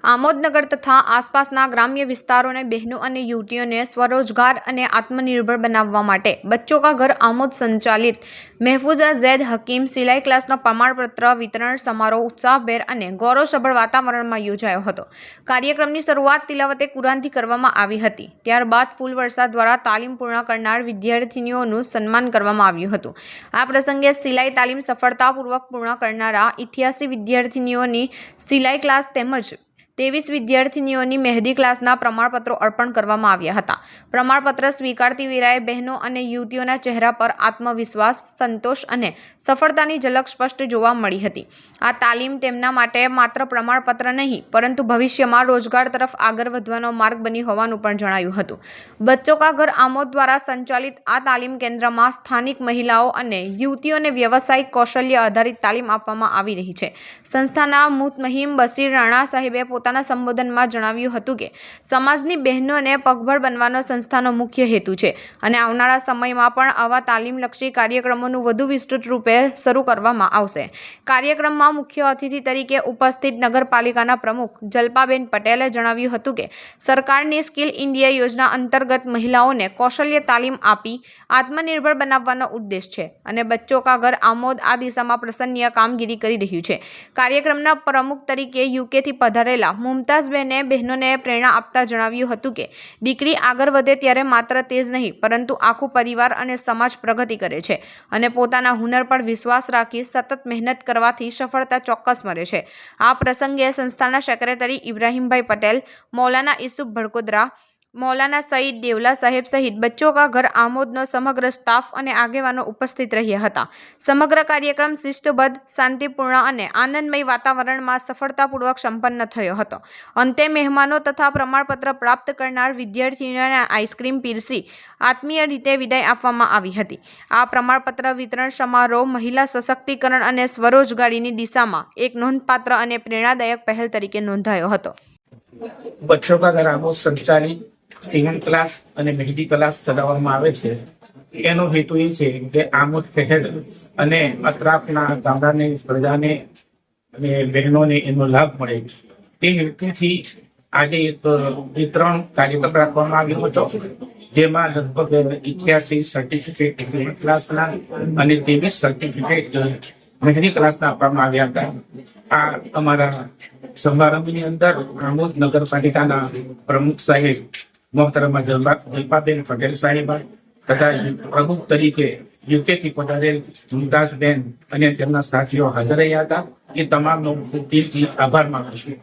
આમોદનગર તથા આસપાસના ગ્રામ્ય વિસ્તારોને બહેનો અને યુવતીઓને સ્વરોજગાર અને આત્મનિર્ભર બનાવવા માટે બચ્ચોं का घर आमोद संचालित महफूजा जैद हकीम सिलाई क्लासનો પ્રમાણપત્ર વિતરણ સમારોહ ઉત્સાહભેર અને ગૌરવસભર વાતાવરણમાં યોજાયો હતો। કાર્યક્રમની શરૂઆત તિલાવતે કુરાનથી કરવામાં આવી હતી। ત્યારબાદ ફૂલવર્ષા દ્વારા તાલીમ પૂર્ણ કરનાર વિદ્યાર્થીનીઓનું સન્માન કરવામાં આવ્યું હતું। આ પ્રસંગે સિલાઈ તાલીમ સફળતાપૂર્વક પૂર્ણ કરનારા 88 વિદ્યાર્થીનીઓની સિલાઈ ક્લાસ તેમજ 23 વિદ્યાર્થીનીઓની મહેંદી ક્લાસના પ્રમાણપત્રો અર્પણ કરવામાં આવ્યા હતા। પ્રમાણપત્ર સ્વીકારતી વેળાએ બહેનો અને યુવતીઓના ચહેરા પર આત્મવિશ્વાસ, સંતોષ અને સફળતાની ઝલક સ્પષ્ટ જોવા મળી હતી। આ તાલીમ તેમના માટે માત્ર પ્રમાણપત્ર નહીં પરંતુ ભવિષ્યમાં રોજગાર તરફ આગળ વધવાનો માર્ગ બની હોવાનું પણ જણાવ્યું હતું। બચ્ચો કા ઘર આમોદ દ્વારા સંચાલિત આ તાલીમ કેન્દ્રમાં સ્થાનિક મહિલાઓ અને યુવતીઓને વ્યવસાયિક કૌશલ્ય આધારિત તાલીમ આપવામાં આવી રહી છે। સંસ્થાના મુતમહિમ બશીર રાણા સાહેબે પોતાના સંબોધનમાં જણાવ્યું હતું કે સમાજની બહેનોને પગભર બનવાનો સંસ્થાનો મુખ્ય હેતુ છે અને આવનારા સમયમાં પણ આવા તાલીમલક્ષી કાર્યક્રમોનું વધુ વિસ્તૃત રૂપે શરૂ કરવામાં આવશે। કાર્યક્રમમાં મુખ્ય અતિથિ તરીકે ઉપસ્થિત નગરપાલિકાના પ્રમુખ જલ્પાબેન પટેલે જણાવ્યું હતું કે સરકારની સ્કિલ ઇન્ડિયા યોજના અંતર્ગત મહિલાઓને કૌશલ્ય તાલીમ આપી આત્મનિર્ભર બનાવવાનો ઉદ્દેશ છે અને બચ્ચો કા ઘર આમોદ આ દિશામાં પ્રશંસનીય કામગીરી કરી રહ્યું છે। કાર્યક્રમના પ્રમુખ તરીકે યુકેથી પધારેલા મુમતાઝબેને બહેનોને પ્રેરણા આપતા જણાવ્યું હતું કે દીકરી આગળ વધે ત્યારે માત્ર તે જ નહીં પરંતુ આખું પરિવાર અને સમાજ પ્રગતિ કરે છે અને પોતાના હુનર પર વિશ્વાસ રાખી સતત મહેનત કરવાથી સફળતા ચોક્કસ મળે છે। આ પ્રસંગે સંસ્થાના સેક્રેટરી ઇબ્રાહીમભાઈ પટેલ, મૌલાના ઈસુફ ભડકોદરા, મૌલાના સઈદ દેવલા સાહેબ સહિત બચ્ચો કા ઘર આમોદનો સમગ્ર સ્ટાફ અને આગેવાનો ઉપસ્થિત રહ્યા હતા। સમગ્ર કાર્યક્રમ શિસ્તબદ્ધ, શાંતિપૂર્ણ અને આનંદમય વાતાવરણમાં સફળતાપૂર્વક સંપન્ન થયો હતો। અંતે મહેમાનો તથા પ્રમાણપત્ર પ્રાપ્ત કરનાર વિદ્યાર્થીઓને આઈસ્ક્રીમ પીરસી આત્મીય રીતે વિદાય આપવામાં આવી હતી। આ પ્રમાણપત્ર વિતરણ સમારોહ મહિલા સશક્તિકરણ અને સ્વરોજગારીની દિશામાં એક નોંધપાત્ર અને પ્રેરણાદાયક પહેલ તરીકે નોંધાયો હતો। બચ્ચો કા ઘર આમોદ સંચાલિત સીવણ ક્લાસ અને મહેંદી ક્લાસ ચલાવવામાં આવે છે। એનો હેતુ એ છે કે આમોદ શહેર અને અતરાફના ગામડાની પ્રજાને અને બહેનોને એનો લાભ મળે તે હેતુથી આજે એક વિતરણ કાર્યક્રમ રાખવામાં આવ્યો હતો, જેમાં લગભગ 88 સર્ટિફિકેટ સીવણ ક્લાસના અને 23 સર્ટિફિકેટ મહેંદી ક્લાસના આપવામાં આવ્યા હતા। આ અમારા સમારંભની અંદર આમોદ નગરપાલિકાના પ્રમુખ સાહેબ મોહતરમા જલ્પાબેન પટેલ સાહેબા તથા પ્રમુખ તરીકે યુકેથી પધારેલ મુમતાઝબેન અને તેમના સાથીઓ હાજર રહ્યા હતા। એ તમામનો દિલથી આભાર માનું છું।